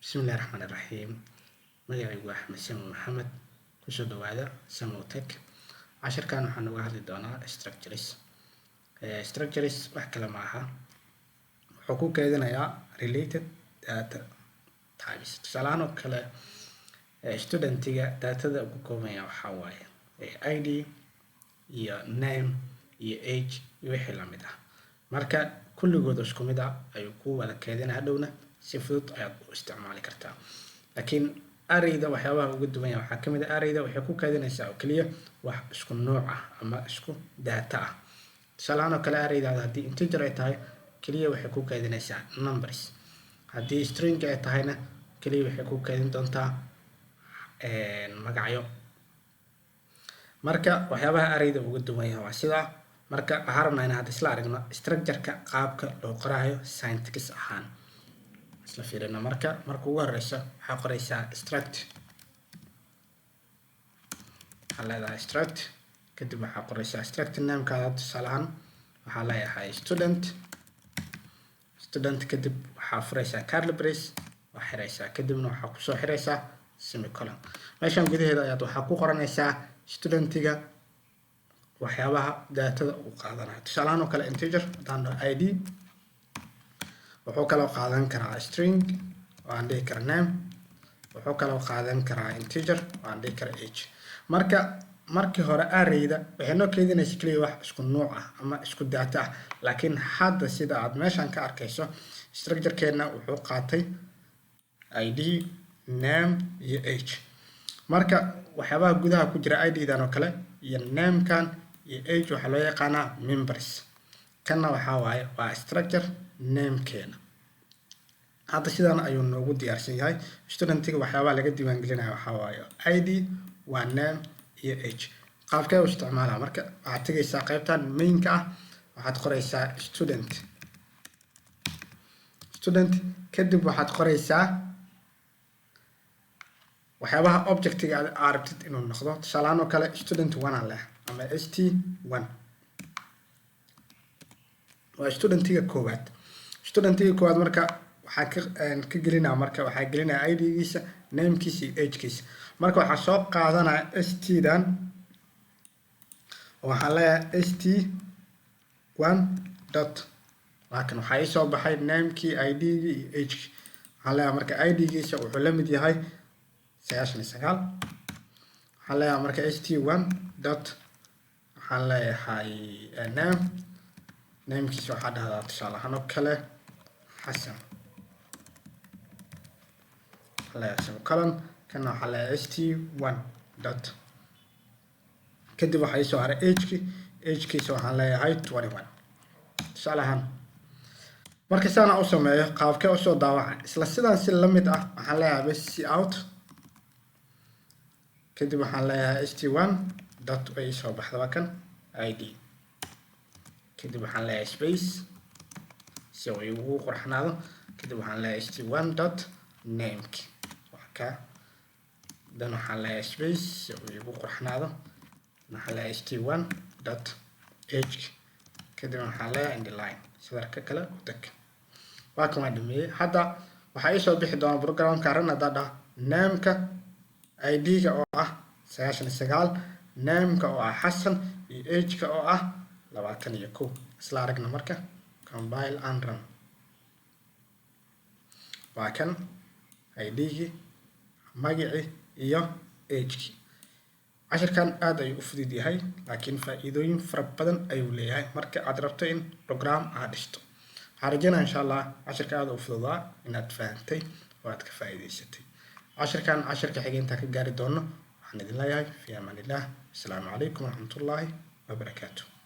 بسم الله الرحمن الرحيم. magacaygu waa Axmed Sami Maxamed. kusoo dhawaada Samo Tech. Casharkan waxaan uga hadli doonaa structures wax kale ma aha. Wuxuu ku kaydinayaa related data types. Tusaalahaan oo kale studentiga datada ugu koobaya waxaa waaye ID iyo name iyo age iyo wixii la mid ah. Marka kulligood isku mid ah ayuu ku wada kaydinaa dhowna si fudud ayaad u isticmaali kartaa. laakiin arrayda waxyaabaha ugu duwan yahay waxaa kamid ah arrayda waxay ku kaydinaysaa oo kaliya wax isku nooc ah ama isku data ah. tusaalahaan oo kale arrayda haddii integer ay tahay kaliya waxay ku kaydinaysaa numbers. haddii string ay tahayna kaliya waxay ku kaydin doontaa magacyo. marka waxyaabaha arrayda ugu duwan yahay waa sidaa. marka waxaan rabnaa in hadda isla aragno structure-ka qaabka loo qoraayo syntax ahaan. isla fiirino marka ugu horeysa waxaa qoraysaa struct. waxaa leedahay struct kadib waxaa qoraysaa struct name-kaada. tusaalahaan waxaa leeyahay student kadib waxaa furaysaa curly brace waa xiraysaa kadibna waxaa kusoo xiraysaa semicolon. meeshan gudaheeda ayaad waxaa ku qoranaysaa studentiga waxyaabaha datada uu qaadanayo. tusaalahaan oo kale integer haddaan dhaho id wuxuu kaloo qaadan karaa string oo aan dhihi kara name. wuxuu kaloo qaadan karaa integer oo aan dhihi kara age. markii hore arrayda waxay noo keydinaysa kaliya wax isku nooc ah ama isku data ah. laakiin hadda sida aad meeshan ka arkayso structure-keena wuxuu qaatay id name iyo age. marka waxyaabaha gudaha ku jira id-dan oo kale iyo name-kan iyo age waxaa loo yaqaanaa members. kanna waxaa waaye waa structure name-keena. hadda sidaan ayuu noogu diyaarsan yahay. studentiga waxyaabaha laga diiwaangelinayo waxaa waaye id waa name iyo age. qaabkee u isticmaalaa marka waxaad tegaysaa qaybtan main-ka ah waxaad qoraysaa student kadib waxaad qoraysaa waxyaabaha objectiga aad rabtid inuu noqdo. tusaalahaan oo kale student 1 leh ama st1 waa studentiga koowaad. marka waxaa ka gelinaa marka waxaa gelinaa id-giisa name-kiisa iyo age-kiisa. marka waxaa soo qaadanaa st-dan oo waxaan leeyahay st1 dot laakiin waxaa ii soo baxay name-kii id-gii iyo age-kii. waxaan leeyahay marka id-giisa wuxuu la mid yahay 99. waxaan leeyahay marka st1 dot waxaan leeyahay name-kiisa waxaa dhahdaa tusaalahaan oo kale xasan. semicolon kana waxaa leeyahay st1 dot kadib waxaa ii soo haray age-kiisa waxaan leeyahay 21. tusaalahaan marka sidaan u sameeyo qaabkee usoo daawaca isla sidaan si la mid ah waxaan leeyahay bs out kadib waxaan leeyahay st1 dot way soo baxda kan id kadib waxaan leeyahay space si uu ugu qurxanaado kadib waxaan leeyahay st1 dot name dan waxaan leeyahay space si uu ugu qurxanaado waxaan leeyahay st1 dot age kadib waxaan leeyahay underline sidarka kale u tag. waa kan waa dhameeyay. hadda waxaa ii soo bixi doona programka ran haddaa dhaha name-ka id-ga oo ah 99 name-ka oo ah xasan iyo age-ka oo ah 21. isla aragna marka compile and run. waa kan id-gii magacii iyo age-kii. casharkan aad ayuu u fudud yahay laakiin faa'iidooyin fara badan ayuu leeyahay marka aad rabto in program aad dhisto. waxaan rajeynaa insha allah casharka aad u fududaa inaad fahantay oo aad ka faa'iidaysatay. casharka xigay intaan ka gaari doono waxaan idin leeyahay fi amaan illah. asalaamu calaykum waraxmatullaahi wabarakaatuh.